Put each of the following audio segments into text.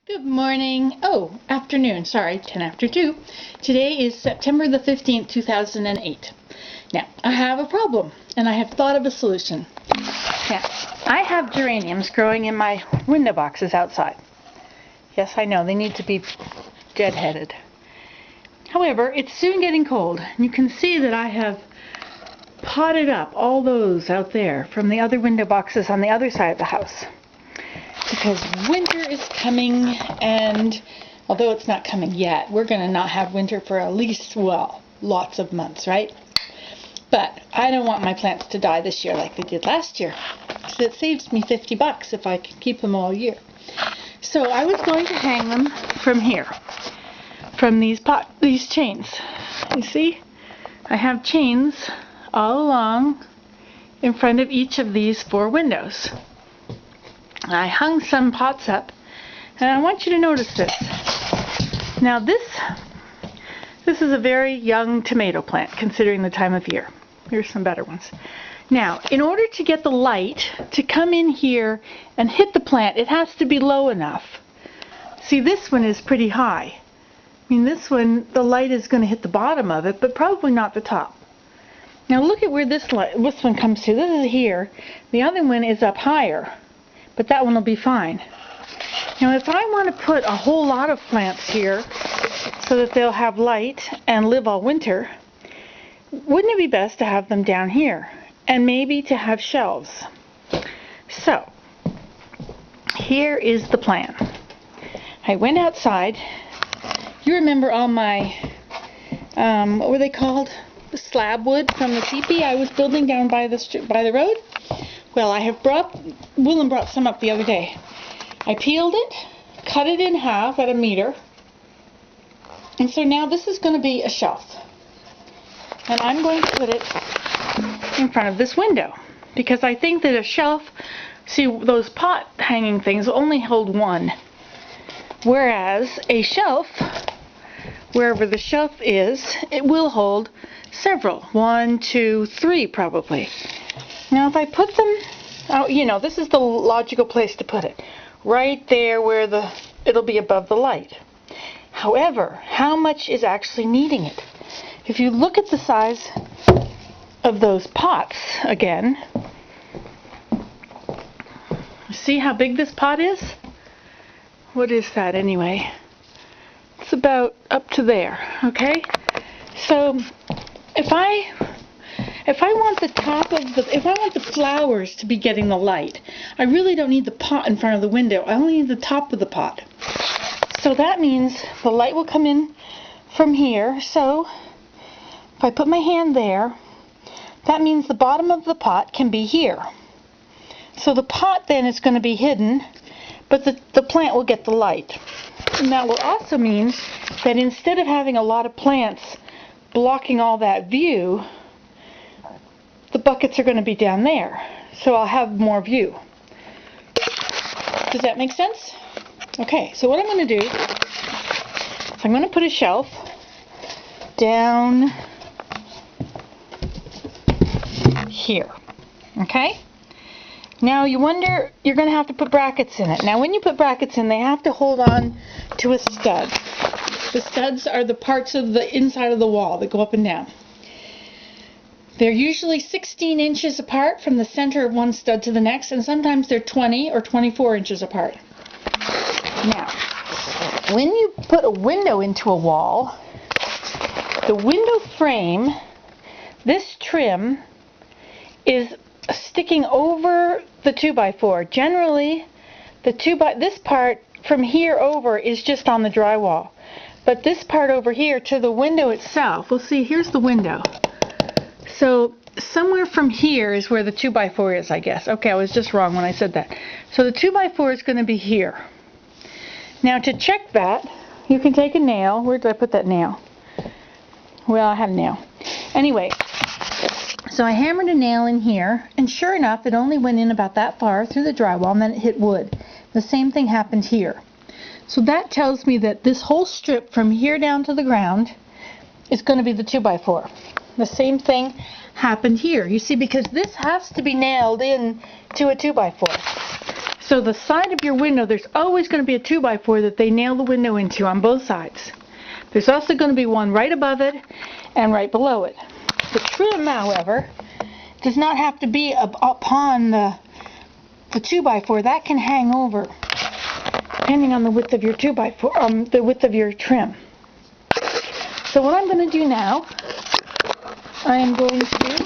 Good morning. Oh, afternoon. Sorry, 10 after 2. Today is September the 15th, 2008. Now, I have a problem, and I have thought of a solution. Now, I have geraniums growing in my window boxes outside. Yes, I know, they need to be deadheaded. However, it's soon getting cold, and you can see that I have potted up all those out there from the other window boxes on the other side of the house. Because winter is coming, and although it's not coming yet, we're going to not have winter for at least, well, lots of months, right? But I don't want my plants to die this year like they did last year. So it saves me $50 if I can keep them all year. So I was going to hang them from here, from these chains. You see? I have chains all along in front of each of these 4 windows. I hung some pots up, and I want you to notice this. Now this is a very young tomato plant, considering the time of year. Here's some better ones. Now, in order to get the light to come in here and hit the plant, it has to be low enough. See, this one is pretty high. I mean, this one, the light is going to hit the bottom of it, but probably not the top. Now look at where this one comes to. This is here. The other one is up higher. But that one will be fine. Now if I want to put a whole lot of plants here so that they'll have light and live all winter, wouldn't it be best to have them down here? And maybe to have shelves. So, here is the plan. I went outside. You remember all my, what were they called? The slab wood from the teepee I was building down by the road? Well, Willem brought some up the other day. I peeled it, cut it in half at 1 meter, and so now this is going to be a shelf. And I'm going to put it in front of this window, because I think that a shelf, see, those pot hanging things will only hold 1, whereas a shelf, wherever the shelf is, it will hold several, 1, 2, 3 probably. Now if I put them out, this is the logical place to put it. Right there where it'll be above the light. However, how much is actually needing it? If you look at the size of those pots again, see how big this pot is? What is that anyway? It's about up to there, okay? So if I want the flowers to be getting the light, I really don't need the pot in front of the window. I only need the top of the pot. So that means the light will come in from here. So if I put my hand there, that means the bottom of the pot can be here. So the pot then is going to be hidden, but the plant will get the light. And that will also mean that instead of having a lot of plants blocking all that view, the buckets are going to be down there, so I'll have more view. Does that make sense? Okay, so what I'm going to do is I'm going to put a shelf down here. Okay? Now you wonder, you're going to have to put brackets in it. Now when you put brackets in, they have to hold on to a stud. The studs are the parts of the inside of the wall that go up and down. They're usually 16 inches apart from the center of one stud to the next, and sometimes they're 20 or 24 inches apart. Now, when you put a window into a wall, the window frame, this trim, is sticking over the 2x4. Generally, this part from here over is just on the drywall. But this part over here to the window itself, we'll see, here's the window. So somewhere from here is where the 2x4 is, I guess. Okay, I was just wrong when I said that. So the 2x4 is going to be here. Now to check that, you can take a nail. Where did I put that nail? Well, I had a nail. Anyway, so I hammered a nail in here, and sure enough, it only went in about that far through the drywall, and then it hit wood. The same thing happened here. So that tells me that this whole strip from here down to the ground is going to be the 2x4. The same thing happened here. You see, because this has to be nailed in to a 2x4. So the side of your window, there's always going to be a 2x4 that they nail the window into on both sides. There's also going to be one right above it and right below it. The trim, however, does not have to be upon the 2x4. That can hang over, depending on the width of your 2x4, the width of your trim. So what I'm going to do now, I am going to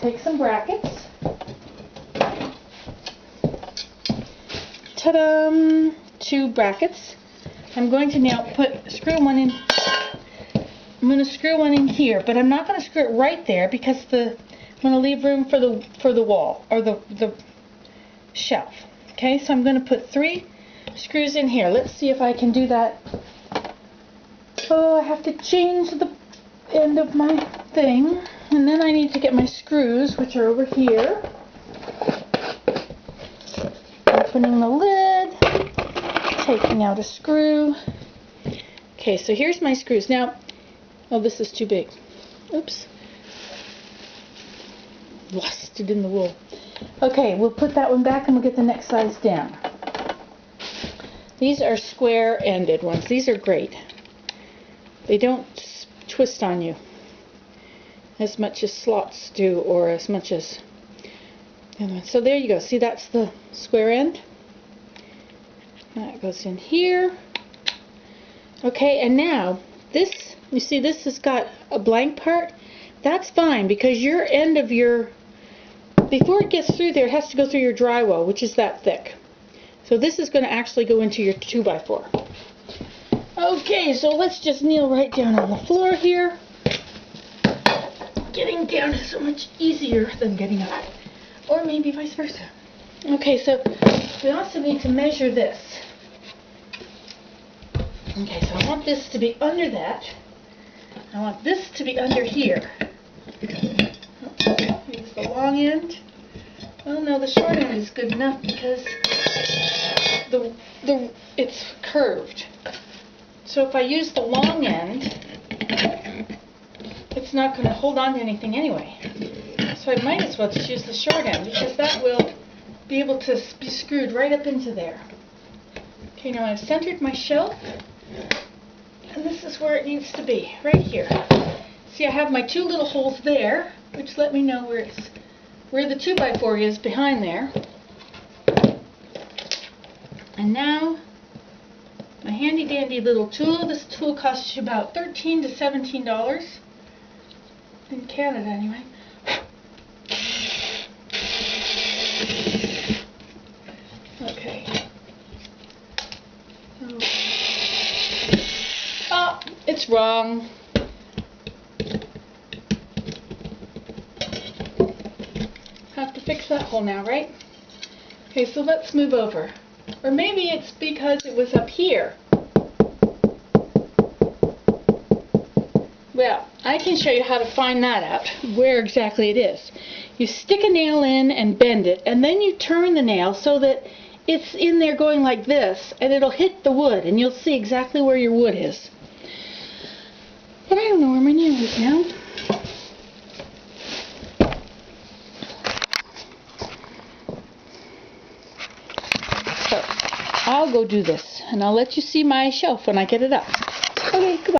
take some brackets. Ta-da! 2 brackets. I'm going to now screw one in. I'm going to screw one in here, but I'm not going to screw it right there because I'm going to leave room for the wall or the shelf. Okay, so I'm going to put 3 screws in here. Let's see if I can do that. Oh, I have to change the end of my thing, and then I need to get my screws, which are over here. Opening the lid, taking out a screw. Okay, so here's my screws. Now, oh, this is too big. Oops. Lost it in the wool. Okay, we'll put that one back and we'll get the next size down. These are square-ended ones. These are great. They don't twist on you as much as slots do, or as much as the other one. So there you go. See, that's the square end. That goes in here. Okay, and now this, you see this has got a blank part. That's fine because your end of your, before it gets through there, it has to go through your drywall, which is that thick. So this is going to actually go into your 2x4. Okay, so let's just kneel right down on the floor here. Getting down is so much easier than getting up. Or maybe vice versa. Okay, so we also need to measure this. Okay, so I want this to be under that. I want this to be under here. Use the long end. Oh no, the short end is good enough because it's curved. So if I use the long end, it's not going to hold on to anything anyway. So I might as well just use the short end because that will be able to be screwed right up into there. Okay, now I've centered my shelf, and this is where it needs to be, right here. See, I have my 2 little holes there, which let me know where the 2x4 is behind there. And now, my handy dandy little tool. This tool costs you about $13 to $17 in Canada anyway. Okay. Oh, it's wrong. Have to fix that hole now, right? Okay, so let's move over. Or maybe it's because it was up here. Well, I can show you how to find that out, where exactly it is. You stick a nail in and bend it, and then you turn the nail so that it's in there going like this, and it'll hit the wood, and you'll see exactly where your wood is. But I don't know where my nail is now. So, I'll go do this, and I'll let you see my shelf when I get it up. Okay, goodbye.